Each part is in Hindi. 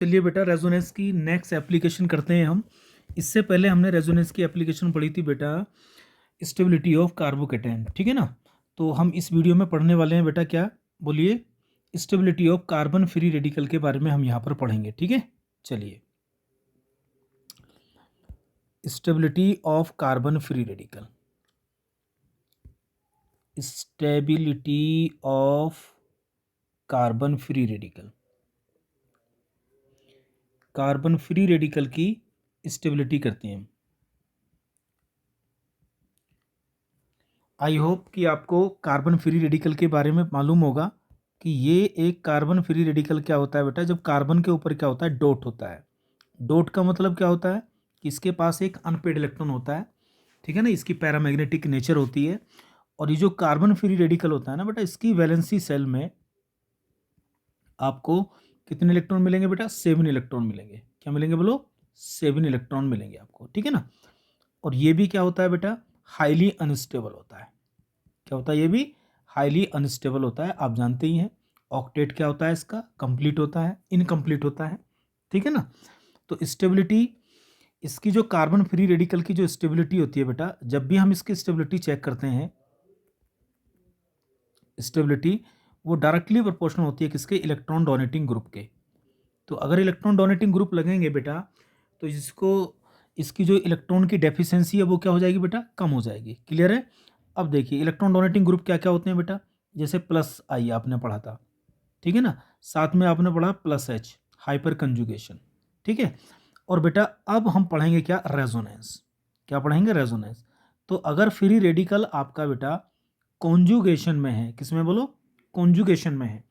चलिए बेटा रेजोनेंस की नेक्स्ट एप्लीकेशन करते हैं हम। इससे पहले हमने रेजोनेंस की एप्लीकेशन पढ़ी थी बेटा, स्टेबिलिटी ऑफ कार्बोकेटायन, ठीक है ना। तो हम इस वीडियो में पढ़ने वाले हैं बेटा क्या, बोलिए, stability of carbon free radical के बारे में हम यहाँ पर पढ़ेंगे, ठीक है। चलिए, stability of carbon free radical, stability of carbon free radical, carbon free radical की स्टेबिलिटी करते हैं हम। आई होप कि आपको कार्बन फ्री रेडिकल के बारे में मालूम होगा कि ये एक कार्बन फ्री रेडिकल क्या होता है बेटा, जब कार्बन के ऊपर क्या होता है, डॉट होता है। डॉट का मतलब क्या होता है कि इसके पास एक अनपेड इलेक्ट्रॉन होता है, ठीक है ना, इसकी पैरामैग्नेटिक नेचर होती है। और ये जो कार्बन फ्री रेडिकल होता है ना बेटा, इसकी वैलेंसी सेल में आपको कितने इलेक्ट्रॉन मिलेंगे बेटा, 7 इलेक्ट्रॉन मिलेंगे। क्या मिलेंगे बोलो, 7 इलेक्ट्रॉन मिलेंगे आपको, ठीक है ना। और ये भी क्या होता है बेटा, हाईली अनस्टेबल होता है। क्या होता है, ये भी हाईली अनस्टेबल होता है, आप जानते ही हैं। ऑक्टेट क्या होता है इसका, कंप्लीट होता है, इनकम्प्लीट होता है, ठीक है ना। तो स्टेबिलिटी, इसकी जो कार्बन फ्री रेडिकल की जो स्टेबिलिटी होती है बेटा, जब भी हम इसकी स्टेबिलिटी चेक करते हैं, स्टेबिलिटी वो डायरेक्टली प्रोपोर्शनल होती है किसके, इलेक्ट्रॉन डोनेटिंग ग्रुप के। तो अगर इलेक्ट्रॉन डोनेटिंग ग्रुप लगेंगे बेटा, तो इसको, इसकी जो इलेक्ट्रॉन की डेफिशिएंसी है वो क्या हो जाएगी बेटा, कम हो जाएगी। क्लियर है। अब देखिए इलेक्ट्रॉन डोनेटिंग ग्रुप क्या क्या होते हैं बेटा, जैसे प्लस आई आपने पढ़ा था, ठीक है ना, साथ में आपने पढ़ा प्लस एच, हाइपर कंजुगेशन, ठीक है। और बेटा अब हम पढ़ेंगे क्या, रेजोनेंस। क्या पढ़ेंगे, रेजोनेंस। तो अगर फ्री रेडिकल आपका बेटा कॉन्जुगेशन में है, किसमें बोलो, कॉन्जुगेशन में है,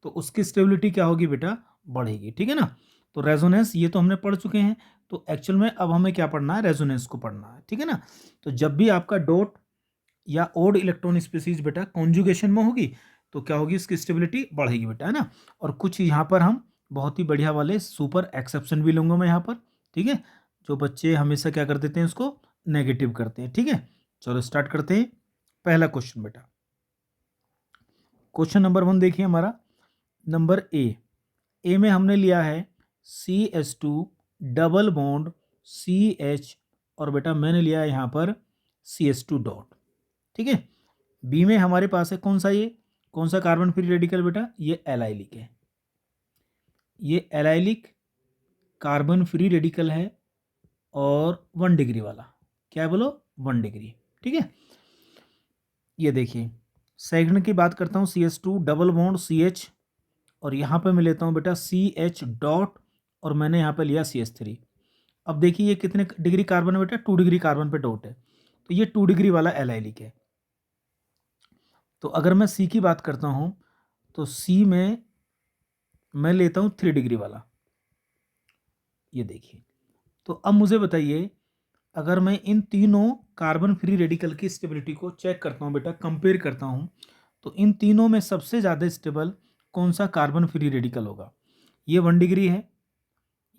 तो उसकी स्टेबिलिटी क्या होगी बेटा, बढ़ेगी, ठीक है ना। तो रेजोनेंस ये तो हमने पढ़ चुके हैं। तो एक्चुअल में अब हमें क्या पढ़ना है, रेजोनेंस को पढ़ना है, ठीक है ना। तो जब भी आपका डॉट या ओड इलेक्ट्रॉन स्पीसीज बेटा कॉन्जुगेशन में होगी, तो क्या होगी, इसकी स्टेबिलिटी बढ़ेगी बेटा, है ना। और कुछ यहाँ पर हम बहुत ही बढ़िया वाले सुपर एक्सेप्शन भी लूंगा मैं यहाँ पर, ठीक है। जो बच्चे हमेशा क्या कर देते हैं, इसको नेगेटिव करते हैं, ठीक है। चलो स्टार्ट करते हैं। पहला क्वेश्चन बेटा, क्वेश्चन नंबर 1 देखिए हमारा, नंबर ए में हमने लिया है CH2 डबल बॉन्ड CH, और बेटा मैंने लिया है यहाँ पर CH2 डॉट, ठीक है। बी में हमारे पास है कौन सा, ये कौन सा कार्बन फ्री रेडिकल बेटा, ये एलाइलिक है। ये एलाइलिक कार्बन फ्री रेडिकल है, और 1 डिग्री वाला, क्या है बोलो, 1 डिग्री, ठीक है। ये देखिए सेकंड की बात करता हूँ, CH2 डबल बॉन्ड CH, और यहाँ पे मैं लेता हूँ बेटा CH डॉट, और मैंने यहाँ पे लिया CH3। अब देखिए ये कितने डिग्री कार्बन है बेटा, 2 डिग्री कार्बन पे डॉट है, तो ये 2 डिग्री वाला एलाइलिक है। तो अगर मैं सी की बात करता हूँ, तो सी में मैं लेता हूँ 3 डिग्री वाला, ये देखिए। तो अब मुझे बताइए, अगर मैं इन तीनों कार्बन फ्री रेडिकल की स्टेबिलिटी को चेक करता हूँ बेटा, कंपेयर करता हूँ, तो इन तीनों में सबसे ज़्यादा स्टेबल कौन सा कार्बन फ्री रेडिकल होगा। ये 1 डिग्री है,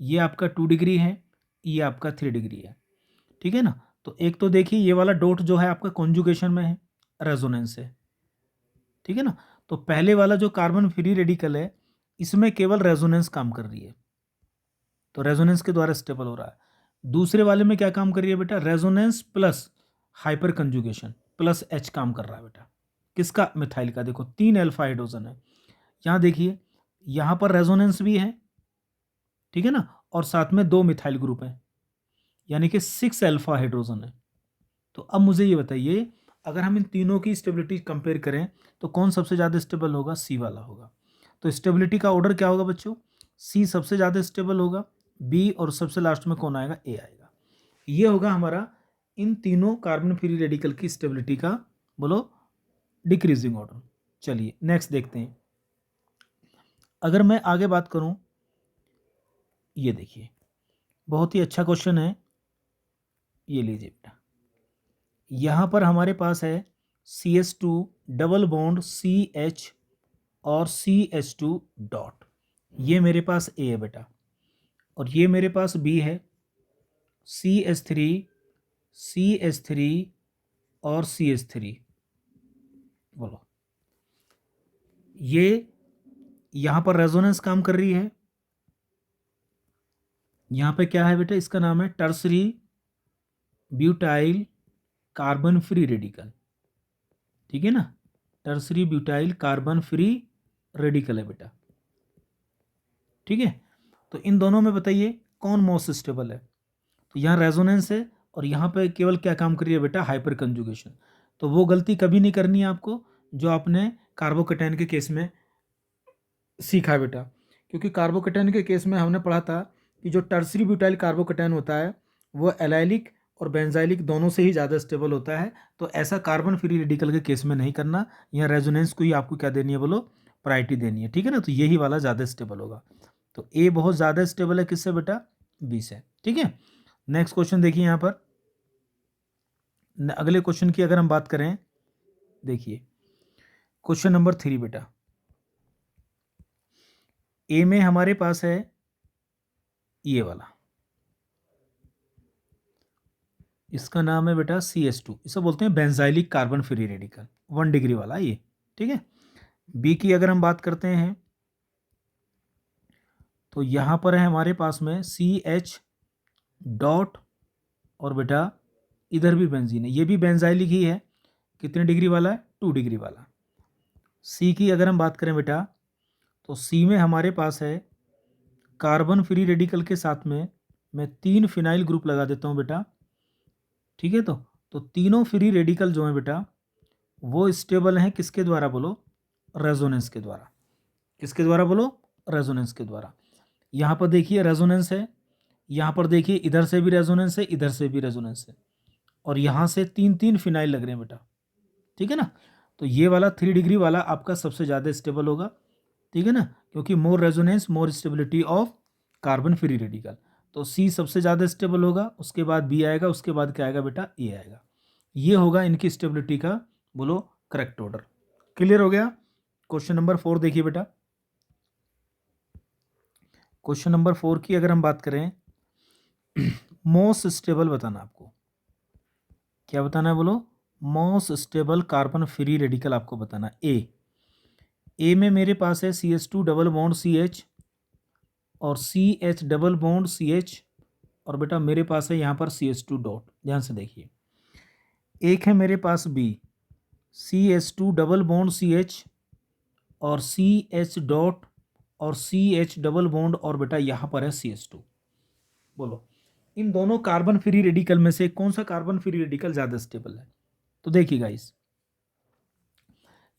ये आपका 2 डिग्री है, ये आपका 3 डिग्री है, ठीक है ना। तो एक तो देखिए ये वाला डॉट जो है आपका कॉन्जुगेशन में है, रेजोनेंस है, ठीक है ना। तो पहले वाला जो कार्बन फ्री रेडिकल है, इसमें केवल रेजोनेंस काम कर रही है, तो रेजोनेंस के द्वारा स्टेबल हो रहा है। दूसरे वाले में क्या काम कर रही है बेटा, resonance plus hyper conjugation, plus H काम कर रहा है बेटा, किसका, मिथाइल का। देखो 3 अल्फा हाइड्रोजन है, यहाँ देखिए, यहाँ पर रेजोनेंस भी है, ठीक है ना, और साथ में 2 मिथाइल ग्रुप है, यानी कि 6 अल्फा हाइड्रोजन है। तो अब मुझे ये बताइए, अगर हम इन तीनों की स्टेबिलिटी कंपेयर करें, तो कौन सबसे ज़्यादा स्टेबल होगा, सी वाला होगा। तो स्टेबिलिटी का ऑर्डर क्या होगा बच्चों, सी सबसे ज़्यादा स्टेबल होगा, बी, और सबसे लास्ट में कौन आएगा, ए आएगा। ये होगा हमारा इन तीनों कार्बन फ्री रेडिकल की स्टेबिलिटी का, बोलो, डिक्रीजिंग ऑर्डर। चलिए नेक्स्ट देखते हैं। अगर मैं आगे बात करूं, ये देखिए बहुत ही अच्छा क्वेश्चन है, ये लीजिए बेटा। यहाँ पर हमारे पास है CH2 डबल बॉन्ड CH और CH2 डॉट, ये मेरे पास ए है बेटा, और ये मेरे पास बी है, CH3, CH3 और CH3, बोलो। ये यहाँ पर रेजोनेंस काम कर रही है, यहाँ पे क्या है बेटा, इसका नाम है tertiary butyl carbon free radical, ठीक है ना, tertiary butyl carbon free radical है बेटा, ठीक है। तो इन दोनों में बताइए कौन मोस्ट स्टेबल है। तो यहाँ रेजोनेंस है और यहाँ पे केवल क्या काम करिए बेटा, हाइपर कंजुगेशन। तो वो गलती कभी नहीं करनी है आपको जो आपने कार्बोकेटाइन के केस में सीखा है बेटा, क्योंकि कार्बोकेटाइन के केस में हमने पढ़ा था कि जो टर्सरी ब्यूटाइल कार्बोकेटाइन होता है वो एलाइलिक और बेंजाइलिक दोनों से ही ज़्यादा स्टेबल होता है। तो ऐसा कार्बन फ्री रेडिकल के केस में नहीं करना, यहाँ रेजोनेंस को ही आपको क्या देनी है बोलो, प्रायोरिटी देनी है, ठीक है ना। तो यही वाला ज़्यादा स्टेबल होगा। तो ए बहुत ज़्यादा स्टेबल है किससे बेटा, बी से, ठीक है। नेक्स्ट क्वेश्चन देखिए यहाँ पर, अगले क्वेश्चन की अगर हम बात करें, देखिए क्वेश्चन नंबर 3 बेटा, ए में हमारे पास है ये वाला, इसका नाम है बेटा CH2, इसे बोलते हैं benzylic carbon free radical, 1 degree वाला ये, ठीक है। बी की अगर हम बात करते हैं तो यहाँ पर है हमारे पास में CH डॉट और बेटा इधर भी बेंजीन है, ये भी बेंजाइलिक ही है, कितने डिग्री वाला है, 2 डिग्री वाला। सी की अगर हम बात करें बेटा तो सी में हमारे पास है कार्बन फ्री रेडिकल के साथ में मैं 3 फिनाइल ग्रुप लगा देता हूँ बेटा, ठीक है। तो तीनों फ्री रेडिकल जो हैं बेटा वो स्टेबल हैं किसके द्वारा बोलो, रेजोनेंस के द्वारा। किसके द्वारा बोलो, रेजोनेंस के द्वारा। यहाँ पर देखिए रेजोनेंस है, यहाँ पर देखिए इधर से भी रेजोनेंस है, इधर से भी रेजोनेंस है, और यहाँ से 3 फिनाइल लग रहे हैं बेटा, ठीक है ना। तो ये वाला 3 डिग्री वाला आपका सबसे ज़्यादा स्टेबल होगा, ठीक है ना, क्योंकि मोर resonance more stability of carbon free radical. तो सी सबसे ज़्यादा स्टेबल होगा, उसके बाद बी आएगा, उसके बाद क्या आएगा बेटा, ए आएगा। ये होगा इनकी स्टेबिलिटी का बोलो करेक्ट ऑर्डर। क्लियर हो गया। क्वेश्चन नंबर 4 देखिए बेटा, क्वेश्चन नंबर 4 की अगर हम बात करें, मोस्ट स्टेबल बताना आपको, क्या बताना है बोलो, most stable carbon free radical आपको बताना। ए में मेरे पास है CH2 डबल बॉन्ड CH और CH डबल बॉन्ड CH, और बेटा मेरे पास है यहाँ पर CH2 डॉट, ध्यान से देखिए। एक है मेरे पास B, CH2 double bond CH और CH डॉट और CH डबल बॉन्ड, और बेटा यहाँ पर है CH2। बोलो इन दोनों कार्बन फ्री रेडिकल में से कौन सा कार्बन फ्री रेडिकल ज़्यादा स्टेबल है। तो देखिए गाइस,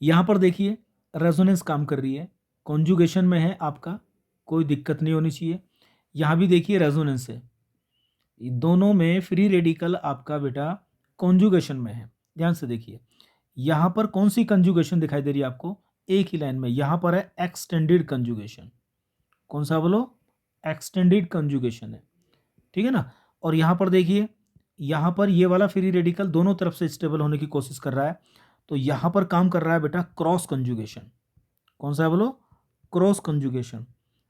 यहाँ पर देखिए रेजोनेंस काम कर रही है, कॉन्जुगेशन में है आपका, कोई दिक्कत नहीं होनी चाहिए। यहाँ भी देखिए रेजोनेंस है, दोनों में फ्री रेडिकल आपका बेटा कॉन्जुगेशन में है। ध्यान से देखिए यहाँ पर कौन सी कंजुगेशन दिखाई दे रही है आपको, एक ही लाइन में, यहाँ पर है एक्सटेंडेड कंजुगेशन। कौन सा बोलो, एक्सटेंडेड कंजुगेशन है, ठीक है ना। और यहाँ पर देखिए, यहाँ पर ये वाला फ्री रेडिकल दोनों तरफ से स्टेबल होने की कोशिश कर रहा है, तो यहाँ पर काम कर रहा है बेटा क्रॉस कंजुगेशन। कौन सा है बोलो, क्रॉस कंजुगेशन।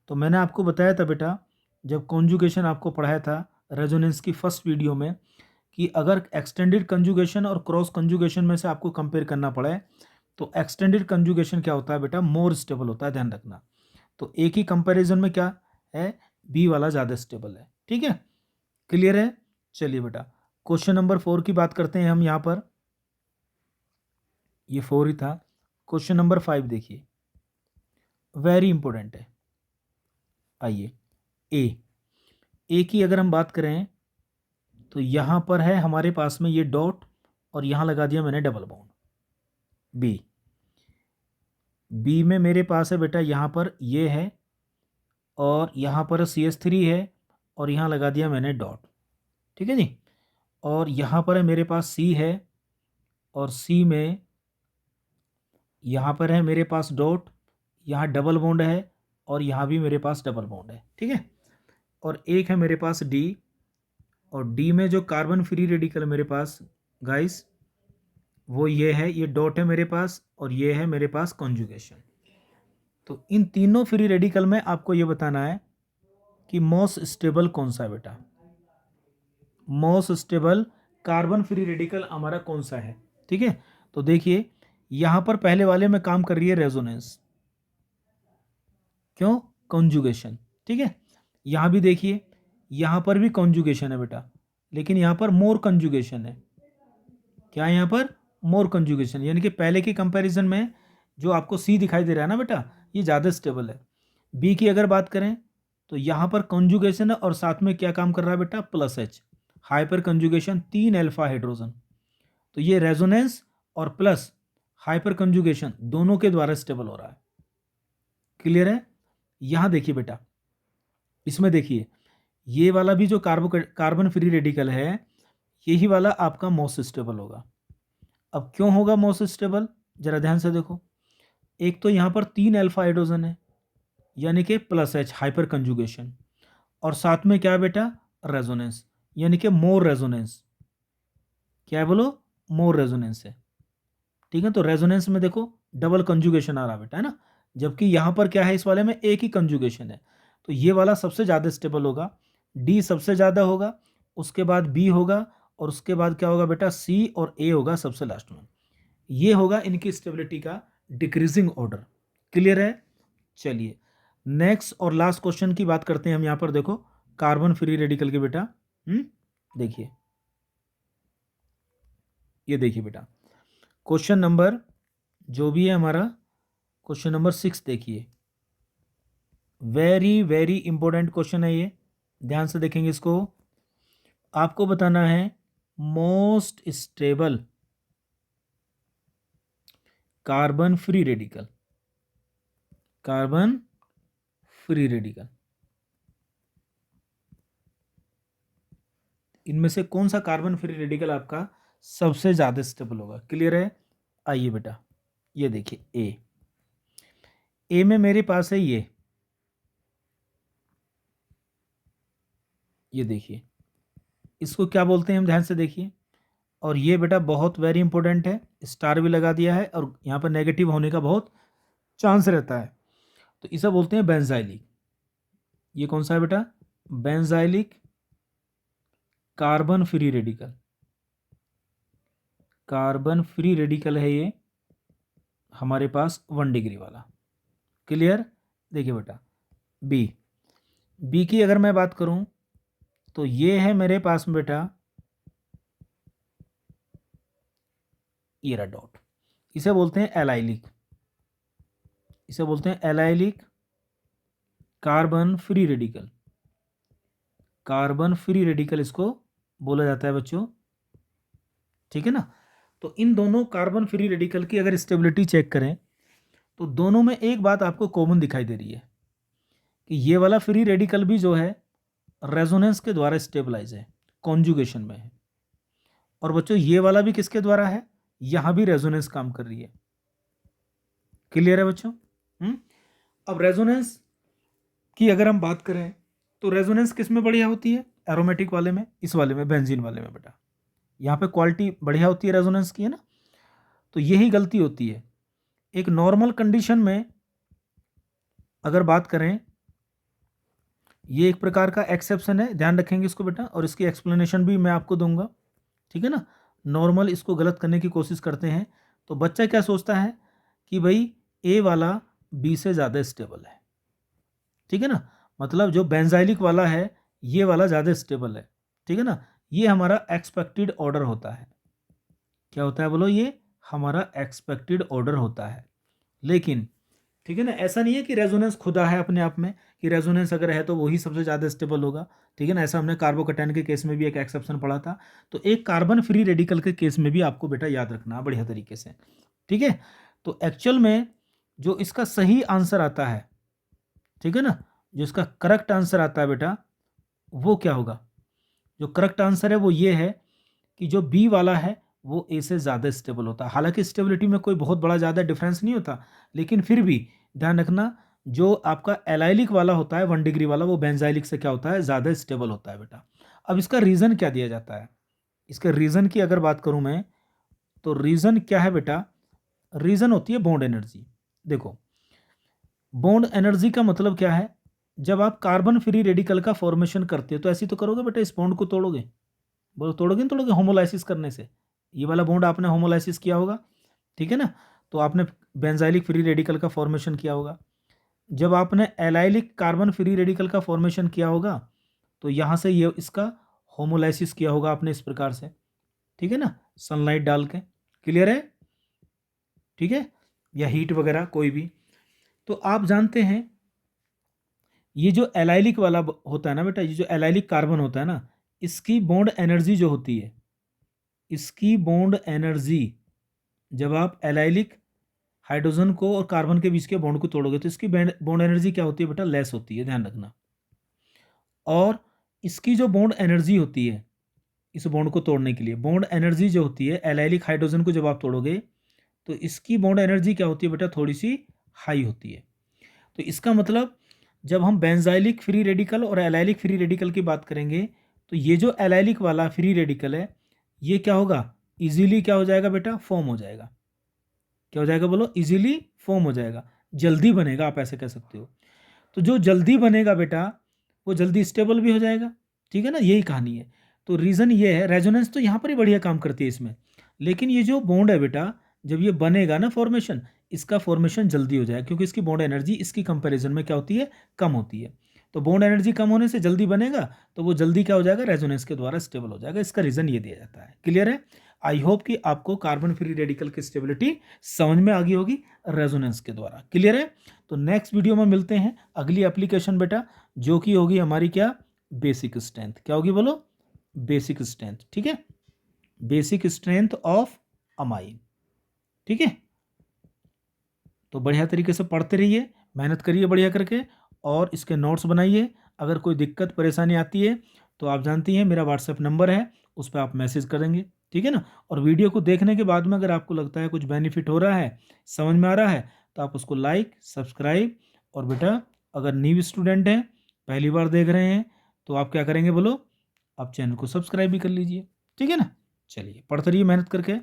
तो मैंने आपको बताया था बेटा जब कॉन्जुगेशन आपको पढ़ाया था रेजोनेंस की फर्स्ट वीडियो में, कि अगर एक्सटेंडेड कंजुगेशन और क्रॉस कंजुगेशन में से आपको कंपेयर करना पड़े तो एक्सटेंडेड कंजुगेशन क्या होता है बेटा, मोर स्टेबल होता है, ध्यान रखना। तो एक ही कंपैरिजन में क्या है, बी वाला ज़्यादा स्टेबल है, ठीक है। क्लियर है। चलिए बेटा क्वेश्चन नंबर 4 की बात करते हैं हम यहाँ पर, ये 4 ही था। क्वेश्चन नंबर 5 देखिए, वेरी इंपॉर्टेंट है। आइए ए की अगर हम बात करें तो यहाँ पर है हमारे पास में ये डॉट, और यहाँ लगा दिया मैंने डबल बॉन्ड। बी में मेरे पास है बेटा यहाँ पर ये है, और यहाँ पर CH3 है, और यहाँ लगा दिया मैंने डॉट, ठीक है जी। और यहाँ पर है मेरे पास C है, और C में यहाँ पर है मेरे पास डॉट, यहाँ डबल बॉन्ड है, और यहाँ भी मेरे पास डबल बॉन्ड है, ठीक है। और एक है मेरे पास D, और D में जो कार्बन फ्री रेडिकल मेरे पास गाइस वो ये है, ये डॉट है मेरे पास, और ये है मेरे पास कॉन्जुगेशन। तो इन तीनों फ्री रेडिकल में आपको ये बताना है कि मोस्ट स्टेबल कौन सा है बेटा, most stable carbon free radical हमारा कौन सा है, ठीक है। तो देखिए यहाँ पर पहले वाले में काम कर रही है रेजोनेंस, क्यों, कॉन्जुगेशन, ठीक है। यहाँ भी देखिए यहाँ पर भी कॉन्जुगेशन है बेटा, लेकिन यहाँ पर मोर कंजुगेशन है। क्या है यहाँ पर? मोर कंजुगेशन, यानी कि पहले के कंपैरिजन में जो आपको सी दिखाई दे रहा है ना बेटा, ये ज़्यादा स्टेबल है। बी की अगर बात करें तो यहाँ पर कंजुगेशन है और साथ में क्या काम कर रहा है बेटा? Plus H, hyper conjugation, 3 alpha hydrogen. तो ये रेजोनेंस और प्लस हाइपर कंजुगेशन दोनों के द्वारा स्टेबल हो रहा है। क्लियर है? यहाँ देखिए बेटा, इसमें देखिए ये वाला भी जो कार्बन फ्री रेडिकल है, यही वाला आपका मोस्ट स्टेबल होगा। अब क्यों होगा मोस्ट स्टेबल? जरा ध्यान से देखो, एक तो यहाँ पर 3 अल्फा हाइड्रोजन है, यानी कि प्लस एच, हाइपर कंजुगेशन, और साथ में क्या है बेटा? रेजोनेंस, यानी कि मोर रेजोनेंस। क्या है बोलो? मोर रेजोनेंस है। ठीक है, तो रेजोनेंस में देखो डबल कंजुगेशन आ रहा बेटा, है ना, जबकि यहाँ पर क्या है, इस वाले में एक ही कंजुगेशन है। तो ये वाला सबसे ज़्यादा स्टेबल होगा, डी सबसे ज़्यादा होगा, उसके बाद बी होगा, और उसके बाद क्या होगा बेटा? सी, और ए होगा सबसे लास्ट में। ये होगा इनकी स्टेबिलिटी का डिक्रीजिंग ऑर्डर। क्लियर है? चलिए नेक्स्ट और लास्ट क्वेश्चन की बात करते हैं हम यहाँ पर। देखो कार्बन फ्री रेडिकल के बेटा, देखिए, ये देखिए बेटा, क्वेश्चन नंबर जो भी है हमारा, क्वेश्चन नंबर 6 देखिए, वेरी वेरी इंपॉर्टेंट क्वेश्चन है ये, ध्यान से देखेंगे इसको। आपको बताना है most stable carbon free radical, carbon free radical, इनमें से कौन सा कार्बन फ्री रेडिकल आपका सबसे ज्यादा स्टेबल होगा? क्लियर है? आइए बेटा, ये देखिए ए में मेरे पास है ये देखिए, इसको क्या बोलते हैं हम, ध्यान से देखिए। और ये बेटा बहुत वेरी इंपॉर्टेंट है, स्टार भी लगा दिया है, और यहाँ पर नेगेटिव होने का बहुत चांस रहता है। तो इसे बोलते हैं बेंजाइलिक। ये कौन सा है बेटा? Benzylic carbon free radical, carbon free radical है ये हमारे पास 1 डिग्री वाला। क्लियर? देखिए बेटा, बी की अगर मैं बात करूं तो ये है मेरे पास में बेटा, ये रहा डॉट, इसे बोलते हैं एलाइलिक, इसे बोलते हैं allylic carbon free radical, carbon free radical इसको बोला जाता है बच्चों। ठीक है ना? तो इन दोनों कार्बन फ्री रेडिकल की अगर स्टेबिलिटी चेक करें तो दोनों में एक बात आपको कॉमन दिखाई दे रही है कि ये वाला फ्री रेडिकल भी जो है रेजोनेंस के द्वारा स्टेबलाइज है, कॉन्जुगेशन में है। और बच्चों ये वाला भी किसके द्वारा है? यहां भी रेजोनेंस काम कर रही है। क्लियर है बच्चों? अब रेजोनेंस की अगर हम बात करें तो रेजोनेंस किस में बढ़िया होती है? एरोमेटिक वाले में, इस वाले में, बेंजीन वाले में बेटा। यहाँ पे क्वालिटी बढ़िया होती है रेजोनेंस की, है ना। तो यही गलती होती है एक नॉर्मल कंडीशन में। अगर बात करें, ये एक प्रकार का एक्सेप्शन है, ध्यान रखेंगे इसको बेटा, और इसकी एक्सप्लेनेशन भी मैं आपको दूंगा। ठीक है ना? नॉर्मल इसको गलत करने की कोशिश करते हैं तो बच्चा क्या सोचता है कि भाई ए वाला बी से ज़्यादा स्टेबल है। ठीक है ना? मतलब जो बेंजाइलिक वाला है ये वाला ज़्यादा स्टेबल है। ठीक है ना? ये हमारा एक्सपेक्टेड ऑर्डर होता है। क्या होता है बोलो? ये हमारा एक्सपेक्टेड ऑर्डर होता है। लेकिन ठीक है ना, ऐसा नहीं है कि रेजोनेंस खुदा है अपने आप में, कि रेजोनेंस अगर है तो वही सबसे ज़्यादा स्टेबल होगा। ठीक है ना? ऐसा हमने कार्बोकैटायन के केस में भी एक एक्सेप्शन पढ़ा था। तो एक कार्बन फ्री रेडिकल के केस में भी आपको बेटा याद रखना बढ़िया तरीके से। ठीक है? तो एक्चुअल में जो इसका सही आंसर आता है, ठीक है ना, जो इसका करेक्ट आंसर आता है बेटा, वो क्या होगा? जो करेक्ट आंसर है वो ये है कि जो बी वाला है वो ए से ज़्यादा स्टेबल होता है। हालांकि स्टेबिलिटी में कोई बहुत बड़ा ज़्यादा डिफरेंस नहीं होता, लेकिन फिर भी ध्यान रखना, जो आपका एलाइलिक वाला होता है 1 डिग्री वाला, वो बेंजाइलिक से क्या होता है? ज़्यादा स्टेबल होता है बेटा। अब इसका रीज़न क्या दिया जाता है? इसके रीज़न की अगर बात करूँ मैं, तो रीज़न क्या है बेटा? रीज़न होती है बॉन्ड एनर्जी। देखो, बॉन्ड एनर्जी का मतलब क्या है? जब आप कार्बन फ्री रेडिकल का फॉर्मेशन करते हो तो ऐसी तो करोगे बेटा, इस बॉन्ड को तोड़ोगे। बोलो तोड़ोगे नहीं तोड़ोगे? होमोलाइसिस करने से ये वाला बॉन्ड आपने होमोलाइसिस किया होगा। ठीक है ना? तो आपने बेंजाइलिक फ्री रेडिकल का फॉर्मेशन किया होगा। जब आपने एलाइलिक कार्बन फ्री रेडिकल का फॉर्मेशन किया होगा तो यहाँ से ये इसका होमोलाइसिस किया होगा आपने इस प्रकार से, ठीक है ना, सनलाइट डाल के। क्लियर है? ठीक है, या हीट वगैरह कोई भी। तो आप जानते हैं ये जो एलाइलिक वाला होता है ना बेटा, ये जो एलाइलिक कार्बन होता है ना, इसकी बॉन्ड एनर्जी जो होती है, इसकी बॉन्ड एनर्जी, जब आप एलाइलिक हाइड्रोजन को और कार्बन के बीच के बॉन्ड को तोड़ोगे तो इसकी बॉन्ड एनर्जी क्या होती है बेटा? लेस होती है, ध्यान रखना। और इसकी जो बॉन्ड एनर्जी होती है इस बॉन्ड को तोड़ने के लिए, बॉन्ड एनर्जी जो होती है एलाइलिक हाइड्रोजन को जब आप तोड़ोगे तो इसकी बॉन्ड एनर्जी क्या होती है बेटा? थोड़ी सी हाई होती है। तो इसका मतलब जब हम बेंजाइलिक फ्री रेडिकल और एलाइलिक फ्री रेडिकल की बात करेंगे तो ये जो एलाइलिक वाला फ्री रेडिकल है ये क्या होगा? इजीली क्या हो जाएगा बेटा? फॉर्म हो जाएगा। क्या हो जाएगा बोलो? इजीली फॉर्म हो जाएगा, जल्दी बनेगा, आप ऐसे कह सकते हो। तो जो जल्दी बनेगा बेटा वो जल्दी स्टेबल भी हो जाएगा, ठीक है ना, यही कहानी है। तो रीज़न ये है, रेजोनेंस तो यहाँ पर ही बढ़िया काम करती है इसमें, लेकिन ये जो बॉन्ड है बेटा जब ये बनेगा ना फॉर्मेशन, इसका फॉर्मेशन जल्दी हो जाएगा क्योंकि इसकी बॉन्ड एनर्जी इसकी कंपैरिजन में क्या होती है? कम होती है। तो बॉन्ड एनर्जी कम होने से जल्दी बनेगा तो वो जल्दी क्या हो जाएगा? रेजोनेंस के द्वारा स्टेबल हो जाएगा। इसका रीज़न ये दिया जाता है। क्लियर है? आई होप कि आपको कार्बन फ्री रेडिकल की स्टेबिलिटी समझ में आ गई होगी रेजोनेंस के द्वारा। क्लियर है? तो नेक्स्ट वीडियो में मिलते हैं अगली एप्लीकेशन बेटा, जो कि होगी हमारी क्या? Basic strength. क्या होगी बोलो? Basic strength. ठीक है, बेसिक स्ट्रेंथ ऑफ अमाइन। ठीक है, तो बढ़िया तरीके से पढ़ते रहिए, मेहनत करिए बढ़िया करके, और इसके नोट्स बनाइए। अगर कोई दिक्कत परेशानी आती है तो आप जानती हैं मेरा व्हाट्सएप नंबर है, उस पर आप मैसेज करेंगे, ठीक है ना। और वीडियो को देखने के बाद में अगर आपको लगता है कुछ बेनिफिट हो रहा है, समझ में आ रहा है, तो आप उसको लाइक, सब्सक्राइब, और बेटा अगर न्यू स्टूडेंट हैं, पहली बार देख रहे हैं, तो आप क्या करेंगे बोलो? आप चैनल को सब्सक्राइब भी कर लीजिए, ठीक है ना। चलिए पढ़ते रहिए मेहनत करके।